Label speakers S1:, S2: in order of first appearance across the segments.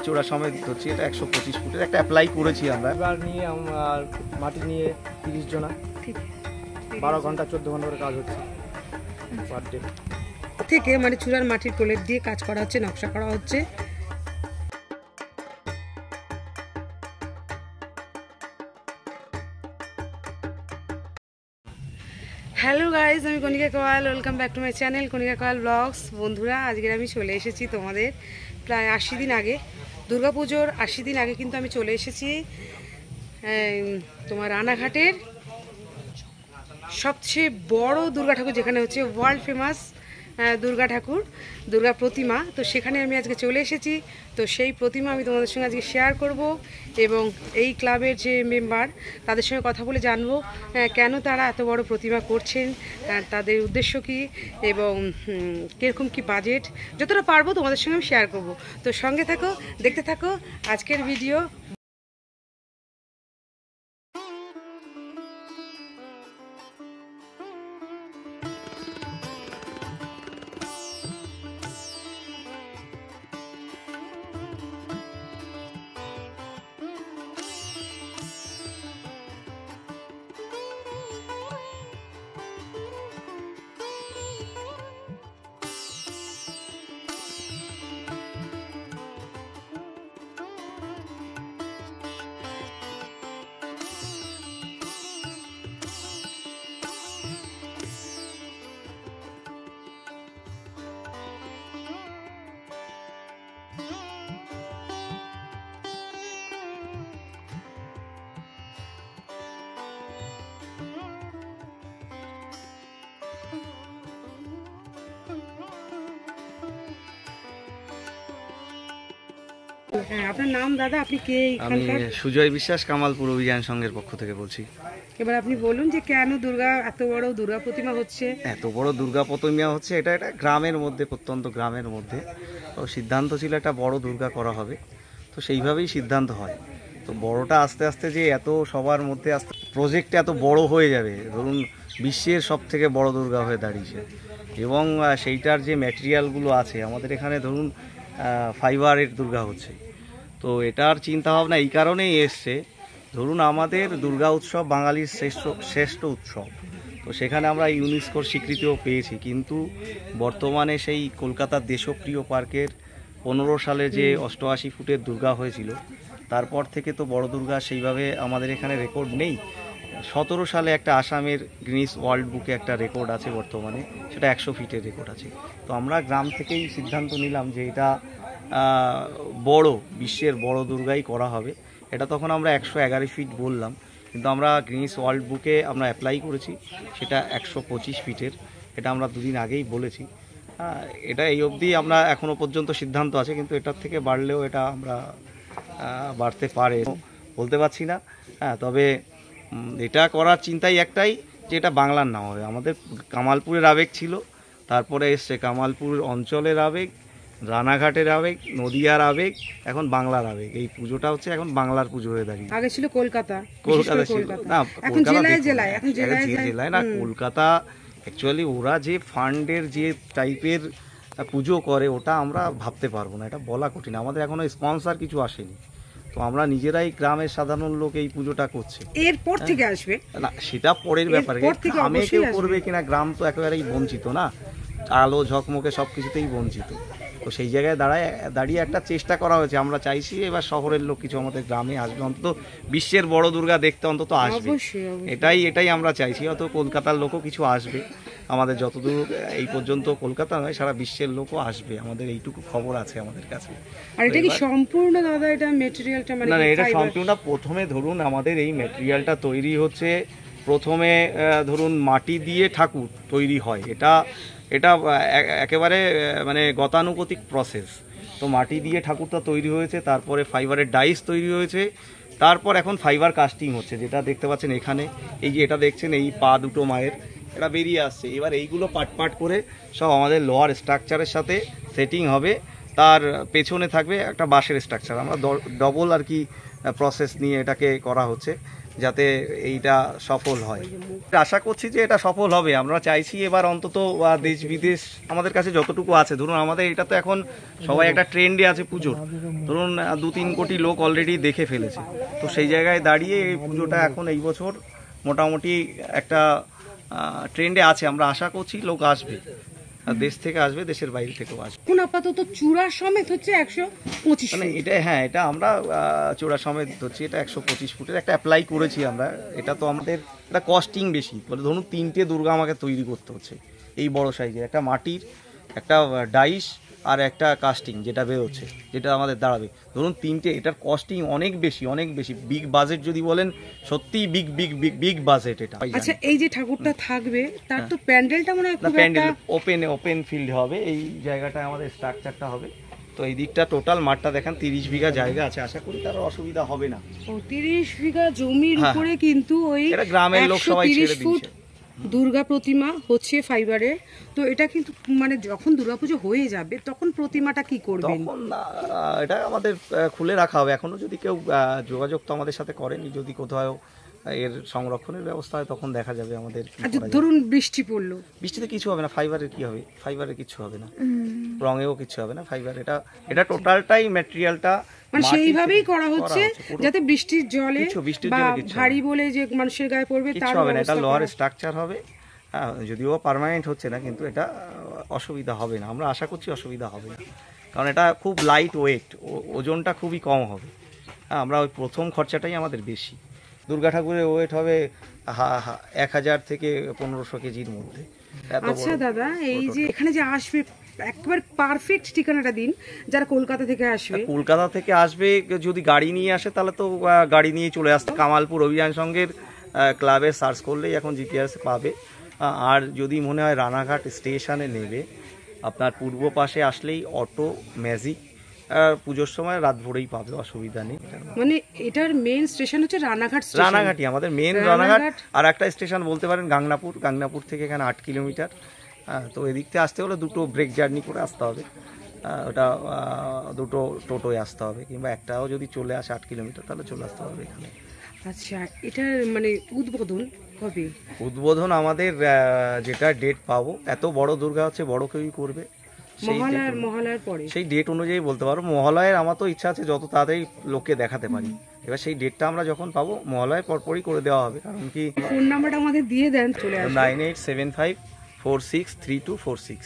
S1: চূড়া সমেত ধরছি, এটা 125 ফুটের একটা অ্যাপ্লাই করেছি আমরা।
S2: এবার নিয়ে আমার মাটি নিয়ে 30 জনা, 12 ঘন্টা 14 ঘন্টা করে কাজ হচ্ছে পার ডে
S3: থেকে, মানে চূড়ার মাটির প্রলেপ দিয়ে কাজ করা হচ্ছে, নকশা করা হচ্ছে। হ্যালো গাইজ, আমি Kanika Koyal, welcome back to my channel Kanika Koyal vlogs. বন্ধুরা, আজকে আমি চলে এসেছি তোমাদের প্রায় 80 দিন আগে, দুর্গাপুজোর 80 দিন আগে কিন্তু আমি চলে এসেছি তোমার রানাঘাটের সবচেয়ে বড় দুর্গা ঠাকুর, যেখানে হচ্ছে ওয়ার্ল্ড ফেমাস দুর্গা ঠাকুর, দুর্গা প্রতিমা। তো সেখানে আমি আজকে চলে এসেছি। তো সেই প্রতিমা আমি তোমাদের সঙ্গে আজকে শেয়ার করব, এবং এই ক্লাবের যে মেম্বার তাদের সঙ্গে কথা বলে জানবো কেন তারা এত বড় প্রতিমা করছেন, তাদের উদ্দেশ্য কি, এবং কীরকম কি বাজেট, যতটা পারবো তোমাদের সঙ্গে আমি শেয়ার করব। তো সঙ্গে থাকো, দেখতে থাকো আজকের ভিডিও। হ্যাঁ, আপনার নাম দাদা, আপনি কে?
S1: আমি সুজয় বিশ্বাস, কামালপুর অভিযান সংঘের পক্ষ থেকে বলছি।
S3: এবার আপনি বলুন যে কেন এত বড় দুর্গা প্রতিমা হচ্ছে?
S1: এত বড় দুর্গা প্রতিমা হচ্ছে, এটা গ্রামের মধ্যে, প্রত্যন্ত গ্রামের মধ্যে। তো সিদ্ধান্ত ছিল একটা বড় দুর্গা করা হবে, তো সেইভাবেই সিদ্ধান্ত হয়। তো বড়টা আস্তে আস্তে যে এত সবার মধ্যে আস্তে প্রজেক্ট এত বড় হয়ে যাবে, ধরুন বিশ্বের সব থেকে বড় দুর্গা হয়ে দাঁড়িয়েছে, এবং সেইটার যে ম্যাটেরিয়ালগুলো আছে আমাদের এখানে, ধরুন ফাইবারের দুর্গা হচ্ছে। তো এটার চিন্তাভাবনা এই কারণেই এসছে, ধরুন আমাদের দুর্গা উৎসব বাঙালির শ্রেষ্ঠ উৎসব, তো সেখানে আমরা ইউনেস্কোর স্বীকৃতিও পেয়েছি। কিন্তু বর্তমানে সেই কলকাতার দেশপ্রিয় পার্কের 15 সালে যে 88 ফুটের দুর্গা হয়েছিল, তারপর থেকে তো বড় দুর্গা সেইভাবে আমাদের এখানে রেকর্ড নেই। 17 সালে একটা আসামের গিনিস ওয়ার্ল্ড বুকে একটা রেকর্ড আছে বর্তমানে, সেটা 100 ফিটের রেকর্ড আছে। তো আমরা গ্রাম থেকেই সিদ্ধান্ত নিলাম যে এটা বড়, বিশ্বের বড় দুর্গাই করা হবে। এটা তখন আমরা 111 ফিট বললাম, কিন্তু আমরা গিনিস ওয়ার্ল্ড বুকে আমরা অ্যাপ্লাই করেছি, সেটা 125 ফিটের। এটা আমরা দুদিন আগেই বলেছি। এটা এই অবধি আমরা এখনও পর্যন্ত সিদ্ধান্ত আছে, কিন্তু এটার থেকে বাড়লেও এটা আমরা বাড়তে পারে বলতে পারছি না। তবে এটা করার চিন্তাই একটাই, যে এটা বাংলার নাম হবে। আমাদের কামালপুরের আবেগ ছিল, তারপরে এসছে কামালপুর অঞ্চলের আবেগ, রানাঘাটের আবেগ, নদিয়ার আবেগ, এখন বাংলার আবেগ। এই পুজোটা হচ্ছে এখন বাংলার পুজো হয়ে দাঁড়িয়ে।
S3: আগে ছিল কলকাতা
S1: ছিল না,
S3: এখন
S1: জেলায় না, কলকাতা অ্যাকচুয়ালি ওরা যে ফান্ডের যে টাইপের পুজো করে, ওটা আমরা ভাবতে পারবো না, এটা বলা কঠিন। আমাদের এখনো স্পন্সর কিছু আসেনি, তো আমরা নিজেরাই গ্রামের সাধারণ লোক এই পুজোটা করছে।
S3: এরপর থেকে আসবে
S1: না, সেটা পরের ব্যাপারে। গ্রামে কেউ করবে কিনা, গ্রাম তো একেবারেই বঞ্চিত না, আলো ঝকমকে সব কিছুতেই বঞ্চিত। তো সেই জায়গায় দাঁড়িয়ে একটা চেষ্টা করা হয়েছে। আমরা চাইছি এবার শহরের লোক কিছু আমাদের গ্রামে আসবে, অন্তত বিশ্বের বড় দুর্গা দেখতে অন্তত আসবে, এটাই আমরা চাইছি। অত কলকাতার লোকও কিছু আসবে, আমাদের যতদূর এই পর্যন্ত কলকাতা নয়, সারা বিশ্বের লোকও আসবে, আমাদের এইটুকু খবর আছে আমাদের কাছে।
S3: আর এটা কি সম্পূর্ণ দাদা, এটা ম্যাটেরিয়ালটা মানে?
S1: না, এটা সম্পূর্ণ। প্রথমে ধরুন আমাদের এই ম্যাটেরিয়ালটা তৈরি হচ্ছে, প্রথমে ধরুন মাটি দিয়ে ঠাকুর তৈরি হয়। এটা একেবারে মানে গতানুগতিক প্রসেস। তো মাটি দিয়ে ঠাকুরটা তৈরি হয়েছে, তারপরে ফাইবারের ডাইস তৈরি হয়েছে, তারপর এখন ফাইবার কাস্টিং হচ্ছে, যেটা দেখতে পাচ্ছেন এখানে। এই যে এটা দেখছেন, এই পা দুটো মায়ের এটা বেরিয়ে আসছে। এবার এইগুলো পাট করে সব আমাদের লোহার স্ট্রাকচারের সাথে সেটিং হবে, তার পেছনে থাকবে একটা বাঁশের স্ট্রাকচার। আমরা ডবল আর কি প্রসেস নিয়ে এটাকে করা হচ্ছে। যাতে এইটা সফল হয়। আশা করছি যে এটা সফল হবে। আমরা চাইছি এবার অন্তত দেশ বিদেশ আমাদের কাছে যতটুকু আছে, ধরুন আমাদের এটা তো এখন সবাই একটা ট্রেন্ডে আছে পুজোর, ধরুন 2-3 কোটি লোক অলরেডি দেখে ফেলেছে। তো সেই জায়গায় দাঁড়িয়ে এই পুজোটা এখন এই বছর মোটামুটি একটা ট্রেন্ডে আছে। আমরা আশা করছি লোক আসবে, আর দেশ থেকে আসবে, দেশের বাইরে থেকেও আসবে।
S3: এখন আপাতত চূড়া সমেত হচ্ছে 125।
S1: মানে এটা, হ্যাঁ, এটা আমরা চূড়া সমেত হচ্ছে, এটা 125 ফুটের একটা অ্যাপ্লাই করেছি আমরা। এটা তো আমাদের একটা কস্টিং বেশি, বলে ধরুন 3টে দুর্গা আমাকে তৈরি করতে হচ্ছে এই বড় সাইজের, একটা মাটির, একটা ডাইস আর একটা কাস্টিং যেটা বেরোচ্ছে, যেটা আমাদের দাঁড়াবে। ধরুন 3টে, এটার কস্টিং অনেক বেশি, অনেক বেশি। বিগ বাজেট যদি বলেন, সত্যিই big big big big budget এটা।
S3: আচ্ছা, এই যে ঠাকুরটা থাকবে তার তো প্যান্ডেলটা মনে হয় খুব
S1: প্যান্ডেল
S3: একটা
S1: ওপেন ফিল্ড হবে। এই জায়গাটায় আমাদের স্ট্রাকচারটা হবে। তো এই দিকটা টোটাল মাঠটা দেখেন 30 বিঘা জায়গা আছে, আশা করি তার অসুবিধা হবে না।
S3: 30 বিঘা জমির উপরে কিন্তু ওই
S1: এটা গ্রামের লোক সবাই ছেড়ে
S3: 130 ফুট
S1: দিয়েছে।
S3: দুর্গা প্রতিমা হচ্ছে ফাইবারের। তো এটা কিন্তু মানে যখন দুর্গাপুজো হয়ে যাবে তখন প্রতিমাটা কি করবেন?
S1: তখন এটা আমাদের খুলে রাখা হবে। এখনো যদি কেউ যোগাযোগ তো আমাদের সাথে করেনি, যদি কোথাও এর সংরক্ষণের ব্যবস্থা হয় তখন দেখা যাবে আমাদের কি
S3: আচ্ছা,
S1: করা যায়।
S3: ধরুন বৃষ্টি পড়লো,
S1: বৃষ্টিতে কিছু হবে না। ফাইবারের কি হবে? ফাইবারের কিছু হবে না, রঙেও কিছু হবে না। ফাইবার এটা টোটালটাই ম্যাটেরিয়ালটা
S3: মানে সেইভাবেই করা হচ্ছে
S1: পুরো।
S3: যাতে বৃষ্টির জলে
S1: বৃষ্টির
S3: বা
S1: জলে কিছু
S3: ভারী বলে যে মানুষের গায়ে পড়বে তার
S1: কিছু হবে না। এটা
S3: ব্যবস্থা
S1: লোহার
S3: করা।
S1: স্ট্রাকচার হবে। হ্যাঁ, যদিও পার্মানেন্ট হচ্ছে না, কিন্তু এটা অসুবিধা হবে না। আমরা আশা করছি অসুবিধা হবে না, কারণ এটা খুব লাইট ওয়েট, ওজনটা খুবই কম হবে। হ্যাঁ, আমরা ওই প্রথম খরচাটাই আমাদের বেশি। দুর্গা ঠাকুরের ওয়েট হবে 1000 থেকে 1500 কেজির মধ্যে। এত বড়।
S3: আচ্ছা দাদা, এই যে এখানে যে আসবে একবারে পারফেক্ট ঠিকানাটা দিন যারা কলকাতা থেকে আসবে।
S1: কলকাতা থেকে আসবে, যদি গাড়ি নিয়ে আসে তাহলে তো গাড়ি নিয়ে চলে আসতে কামালপুর অভিযান সংঘের ক্লাবে সার্চ করলেই এখন জিপিএস পাবে। আর যদি মনে হয় রানাঘাট স্টেশনে নেবে, আপনার পূর্ব পাশে আসলেই অটো ম্যাজিক পুজোর সময় রাত ভোরেই পাবে, অসুবিধা নেই।
S3: মানে এটার মেইন স্টেশন হচ্ছে রানাঘাট স্টেশন।
S1: রানাঘাটই আমাদের মেন রানাঘাট। আর একটা স্টেশন বলতে পারেন গাংনাপুর থেকে এখানে 8 কিলোমিটার। তো এদিক থেকে আসতে হলে 2টো ব্রেক জার্নি করে আসতে হবে। ওটা 2টো টোটোয় আসতে হবে, কিংবা একটাও যদি চলে আসে 8 কিলোমিটার তাহলে চলে আসতে হবে এখানে।
S3: আচ্ছা, এটার মানে উদ্বোধন কবে?
S1: উদ্বোধন আমাদের যেটা ডেট পাবো, এত বড় দুর্গা হচ্ছে, বড় কেউই করবে,
S3: মহালয়ার পরে
S1: সেই ডেট অনুযায়ী বলতে পারবো। মহালয়ের আমার তো ইচ্ছা আছে যত তাড়াতাড়ি লোককে দেখাতে পারি। এবার সেই ডেটটা আমরা যখন পাবো মহালয়ের পরপরই করে দেওয়া হবে। কারণ কি,
S3: ফোন নাম্বারটা আমাদের দিয়ে দেন, চলে আসবে।
S1: 9875463246।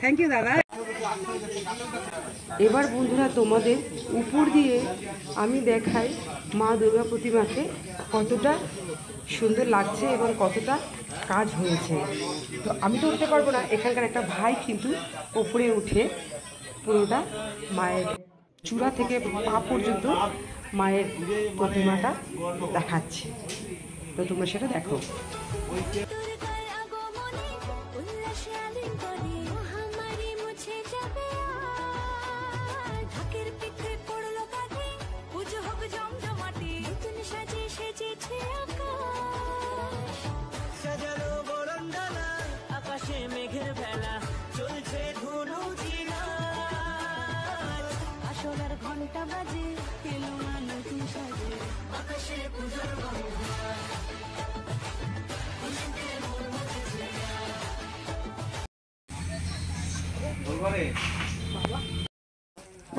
S3: থ্যাংক ইউ দাদা। এবার বন্ধুরা তোমাদের উপর দিয়ে আমি দেখাই মা দুর্গা প্রতিমাকে কতটা সুন্দর লাগছে এবং কতটা কাজ হয়েছে। তো আমি তো উঠতে পারবো না, এখানকার একটা ভাই কিন্তু উপরে উঠে পুরোটা মায়ের চূড়া থেকে পা পর্যন্ত মায়ের প্রতিমাটা দেখাচ্ছে। তো তোমরা সেটা দেখো।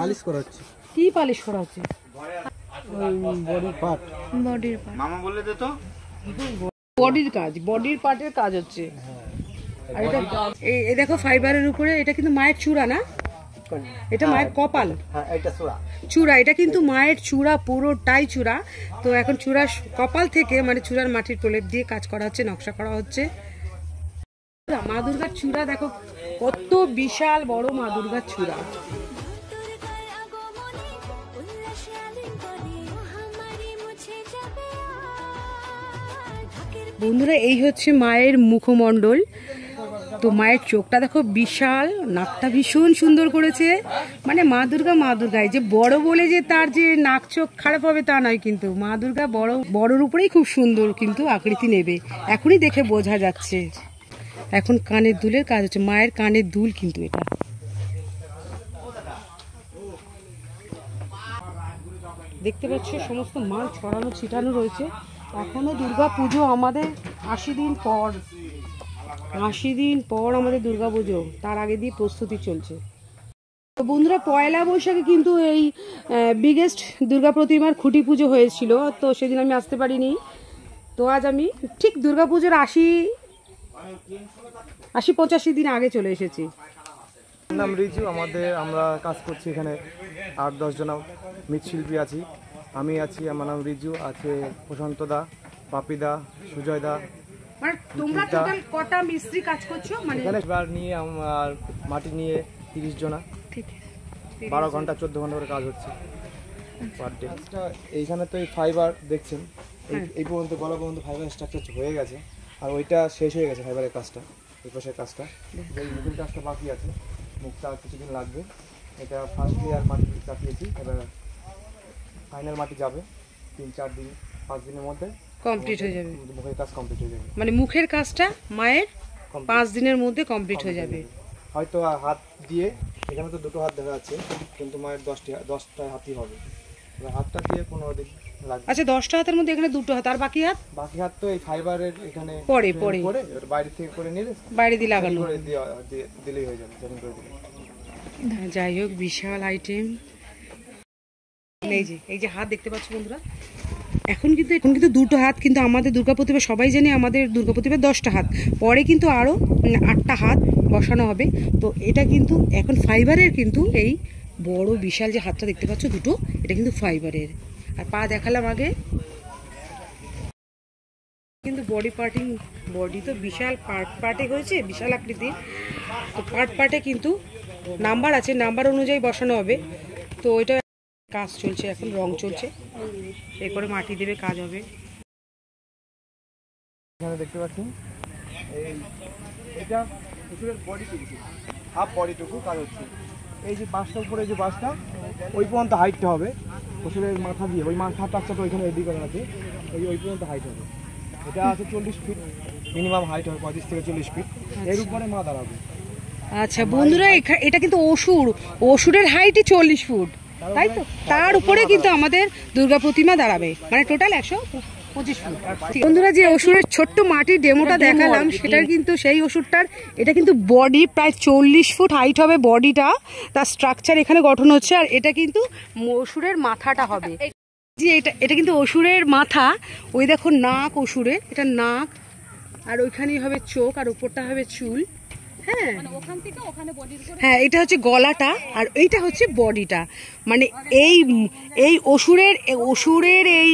S2: পালিশ করা হচ্ছে।
S3: কি পালিশ করা হচ্ছে?
S2: Body part.
S3: বডির পার্ট।
S1: মামা বললে দে তো।
S3: বডির পার্টের কাজ হচ্ছে। আর এটা এই দেখো ফাইবারের উপরে, এটা কিন্তু মায়ের চূড়া না, এটা মায়ের কপাল।
S2: হ্যাঁ, এটা
S3: চূড়া, এটা কিন্তু মায়ের চূড়া, পুরোটাই চূড়া। তো এখন চূড়া কপাল থেকে মানে চূড়ার মাটির প্রলেপ দিয়ে কাজ করা হচ্ছে, নকশা করা হচ্ছে। মা দুর্গার চূড়া দেখো কত বিশাল বড় মা দুর্গার চূড়া। বন্ধুরা, এই হচ্ছে মায়ের মুখমণ্ডল। তো মায়ের চোখটা দেখো বিশাল, নাকটা ভীষণ সুন্দর করেছে। মানে মা দুর্গাই যে বড় বলে যে তার যে নাক চোখ খারাপ হবে তা নয়, কিন্তু মা দুর্গা বড়র উপরেই খুব সুন্দর কিন্তু আকৃতি নেবে, এখনই দেখে বোঝা যাচ্ছে। এখন কানের দুলের কাজ হচ্ছে, মায়ের কানের দুল কিন্তু এটা। দেখতে পাচ্ছ সমস্ত মাল ছড়ানো ছিটানো রয়েছে। এখনো দুর্গা পুজো আমাদের 80 দিন পর, 80 দিন পর আমাদের দুর্গা পুজো, তার আগে দিয়ে প্রস্তুতি চলছে। তো বন্ধুরা, পয়লা বৈশাখে কিন্তু এই বিগেস্ট দুর্গা প্রতিমার খুঁটি পুজো হয়েছিল, তো সেদিন আমি আসতে পারিনি। তো আজ আমি ঠিক দুর্গা পুজোর 80-85 দিন আগে চলে এসেছি।
S2: নাম রিজু, আমরা কাজ করছি এখানে 8-10 জন মৃৎশিল্পী আছি। আমি আছি, আমার নাম রিজু, আছে প্রশান্ত দা, পাপি দা, সুজয় দা।
S3: মানে তোমরা টোটাল কটা মিস্ত্রি কাজ করছো? মানে
S2: এখানে এবার নিয়ে আমার মাটি নিয়ে 30 জনা,
S3: ঠিক
S2: 12 ঘন্টা 14 ঘন্টা করে কাজ হচ্ছে পার ডে। এইখানে তো এই ফাইবার দেখছেন, এই পর্যন্ত গলা পর্যন্ত ফাইবার স্ট্রাকচার হয়ে গেছে, আর ওইটা শেষ হয়ে গেছে ফাইবারের কাজটা, এই পাশের কাজটা। এই মুখের কাজটা বাকি আছে, মুখটা কিছুদিন লাগবে। এটা ফার্স্ট লেয়ার মাটি চাপিয়েছি, এবার ফাইনাল মাটি যাবে 3-4 দিন 5 দিনের মধ্যে
S3: কমপ্লিট হয়ে যাবে।
S2: মুখের কাজ কমপ্লিট হয়ে যাবে,
S3: মানে মুখের কাজটা মায়ের 5 দিনের মধ্যে কমপ্লিট হয়ে যাবে।
S2: হয়তো হাত দিয়ে, এখানে তো 2টো হাত দেখা যাচ্ছে, কিন্তু মায়ের 10টা হাতই হবে। এবার হাতটা দিয়ে 15 দিন লাগবে।
S3: আচ্ছা, 10টা হাতের মধ্যে এখানে 2টো হাত, আর বাকি হাত
S2: তো এই ফাইবারের এখানে
S3: পরে
S2: বাইরে থেকে করে নিলে
S3: বাইরে দিয়ে লাগানো
S2: করে দিলেই হয়ে যাবে, সেটিং করে দিলে।
S3: যাই হোক, বিশাল আইটেম। এই যে হাত দেখতে পাচ্ছ বন্ধুরা, এখন কিন্তু 2টো হাত, কিন্তু আমাদের দুর্গা প্রতিমা সবাই জানে আমাদের দুর্গা প্রতিমা 10টা হাত, পরে কিন্তু আরো 8টা হাত বসানো হবে। তো এটা কিন্তু এখন ফাইবারের, কিন্তু এই বড় বিশাল যে হাতটা দেখতে পাচ্ছ 2টো, এটা কিন্তু ফাইবারের। আর পা দেখালাম আগে, কিন্তু বডি তো বিশাল পার্টে হয়েছে, বিশাল আকৃতির। তো পার্টে কিন্তু নাম্বার আছে, নাম্বার অনুযায়ী বসানো হবে। তো এটা কাজ চলছে, এখন রং চলছে, এরপরে মাটি দেবে, কাজ হবে।
S2: এখানে দেখতে পাচ্ছেন এটা পুকুরের বডিটুকু, হাফ বডিটুকু কাজ হচ্ছে। এই যে বাসটার উপরে, যে বাসটা ওই পর্যন্ত হাইটটা হবে পশুরের মাথা দিয়ে, ওই মাথার টাচটা ওইখানে রেডি করা আছে, ওই পর্যন্ত হাইট হবে। এটা আছে 40 ফিট মিনিমাম হাইট হবে, 35 থেকে 40 ফিট। এর উপরে মা দাঁড়াবে।
S3: আচ্ছা বন্ধুরা, এটা কিন্তু অসুরের হাইটই 40 ফুট, তাই তো? তার উপরে কিন্তু আমাদের দুর্গা প্রতিমা দাঁড়াবে, মানে টোটাল 125 ফুট। বন্ধুরা, যে অসুরের ছোট্ট মাটির ডেমোটা দেখালাম, সেটার কিন্তু সেই অসুরটার এটা কিন্তু বডি প্রায় 40 ফুট হাইট হবে বডিটা, তার স্ট্রাকচার এখানে গঠন হচ্ছে। আর এটা কিন্তু অসুরের মাথাটা হবে, যে এটা কিন্তু অসুরের মাথা। ওই দেখো নাক অসুরের, এটা নাক, আর ওইখানেই হবে চোখ, আর উপরটা হবে চুল। হ্যাঁ, এটা হচ্ছে গলাটা, আর এইটা হচ্ছে বডিটা। মানে এই অসুরের এই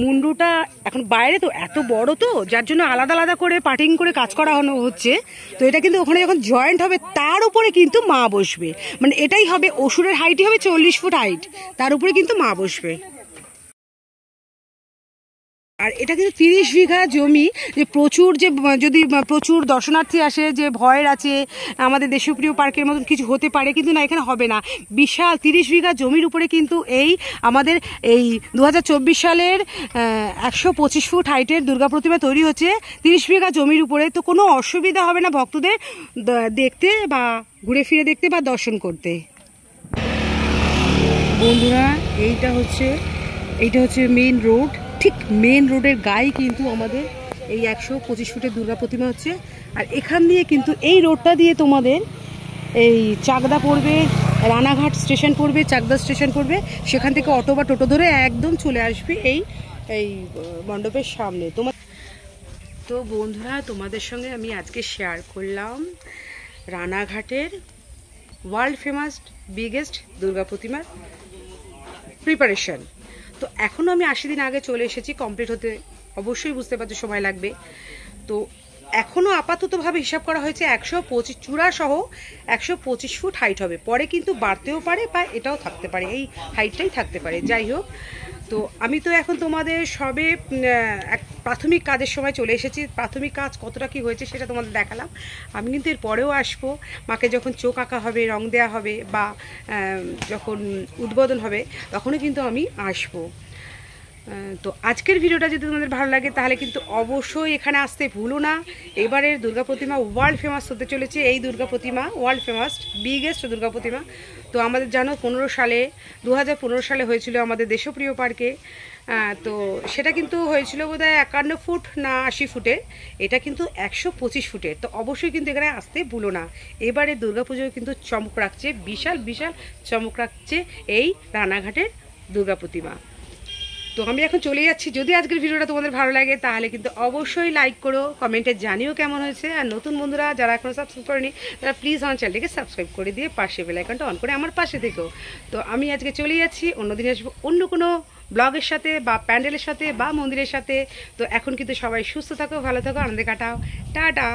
S3: মুন্ডুটা এখন বাইরে তো এত বড়, তো যার জন্য আলাদা আলাদা করে পার্টিং করে কাজ করানো হচ্ছে। তো এটা কিন্তু ওখানে যখন জয়েন্ট হবে, তার উপরে কিন্তু মা বসবে। মানে এটাই হবে, অসুরের হাইটই হবে 40 ফুট হাইট, তার উপরে কিন্তু মা বসবে। আর এটা কিন্তু 30 বিঘা জমি, যে যদি প্রচুর দর্শনার্থী আসে, যে ভয়ের আছে আমাদের দেশপ্রিয় পার্কের মতন কিছু হতে পারে, কিন্তু না, এখানে হবে না। বিশাল 30 বিঘা জমির উপরে কিন্তু আমাদের 2024 সালের 125 ফুট হাইটের দুর্গা প্রতিমা তৈরি হচ্ছে 30 বিঘা জমির উপরে। তো কোনো অসুবিধা হবে না ভক্তদের দেখতে, বা ঘুরে ফিরে দেখতে, বা দর্শন করতে। বন্ধুরা, এইটা হচ্ছে মেইন রোড। ঠিক মেন রোডের গায়ে কিন্তু আমাদের এই 125 ফুটের দুর্গা প্রতিমা হচ্ছে। আর এখান দিয়ে কিন্তু এই রোডটা দিয়ে তোমাদের এই চাকদা পড়বে, রানাঘাট স্টেশন পড়বে, চাকদা স্টেশন পড়বে, সেখান থেকে অটো বা টোটো ধরে একদম চলে আসবে এই মণ্ডপের সামনে। তো বন্ধুরা, তোমাদের সঙ্গে আমি আজকে শেয়ার করলাম রানাঘাটের ওয়ার্ল্ড ফেমাস বিগেস্ট দুর্গা প্রতিমার প্রিপারেশন। তো এখনও আমি 80 দিন আগে চলে এসেছি, কমপ্লিট হতে অবশ্যই বুঝতে পারছো সময় লাগবে। তো এখনও আপাততভাবে হিসাব করা হয়েছে 125 চূড়া সহ 125 ফুট হাইট হবে, পরে কিন্তু বাড়তেও পারে, বা এটাও থাকতে পারে, এই হাইটটাই থাকতে পারে। যাই হোক, তো আমি তো এখন তোমাদের সবে এক প্রাথমিক কাজের সময় চলে এসেছি। প্রাথমিক কাজ কতটা কি হয়েছে সেটা তোমাদের দেখালাম। আমি কিন্তু এর পরেও আসবো, মাকে যখন চোখ আঁকা হবে, রং দেওয়া হবে, বা যখন উদ্বোধন হবে, তখনও কিন্তু আমি আসবো। তো আজকের ভিডিওটা যদি তোমাদের ভালো লাগে, তাহলে কিন্তু অবশ্যই এখানে আসতে ভুলো না। এবারের দুর্গা প্রতিমা ওয়ার্ল্ড ফেমাস হতে চলেছে। এই দুর্গা প্রতিমা ওয়ার্ল্ড ফেমাস বিগেস্ট দুর্গা প্রতিমা। তো আমাদের জানো 2015 সালে হয়েছিল আমাদের দেশপ্রিয় পার্কে তো সেটা কিন্তু হয়েছিল বোধহয় 51 ফুট না 80 ফুটে, এটা কিন্তু 125 ফুটের। তো অবশ্যই কিন্তু এখানে আসতে ভুলো না। এবারে দুর্গাপুজোয় কিন্তু চমক রাখছে, বিশাল বিশাল চমক রাখছে এই রানাঘাটের দুর্গা প্রতিমা। তো আমি এখন চলে যাচ্ছি। যদি আজকের ভিডিওটা তোমাদের ভালো লাগে তাহলে কিন্তু অবশ্যই লাইক করো, কমেন্টে জানিও কেমন হয়েছে। আর নতুন বন্ধুরা যারা এখনও সাবস্ক্রাইব করেনি তারা প্লিজ আমার চ্যানেলটিকে সাবস্ক্রাইব করে দিয়ে পাশে বেল আইকনটা অন করে আমার পাশে থেকো। তো আমি আজকে চলে যাচ্ছি, অন্যদিন আসবো অন্য কোনো ব্লগের সাথে বা প্যান্ডেলের সাথে বা মন্দিরের সাথে। তো এখন কিন্তু সবাই সুস্থ থাকো, ভালো থাকো, আনন্দে কাটাও। টাটা।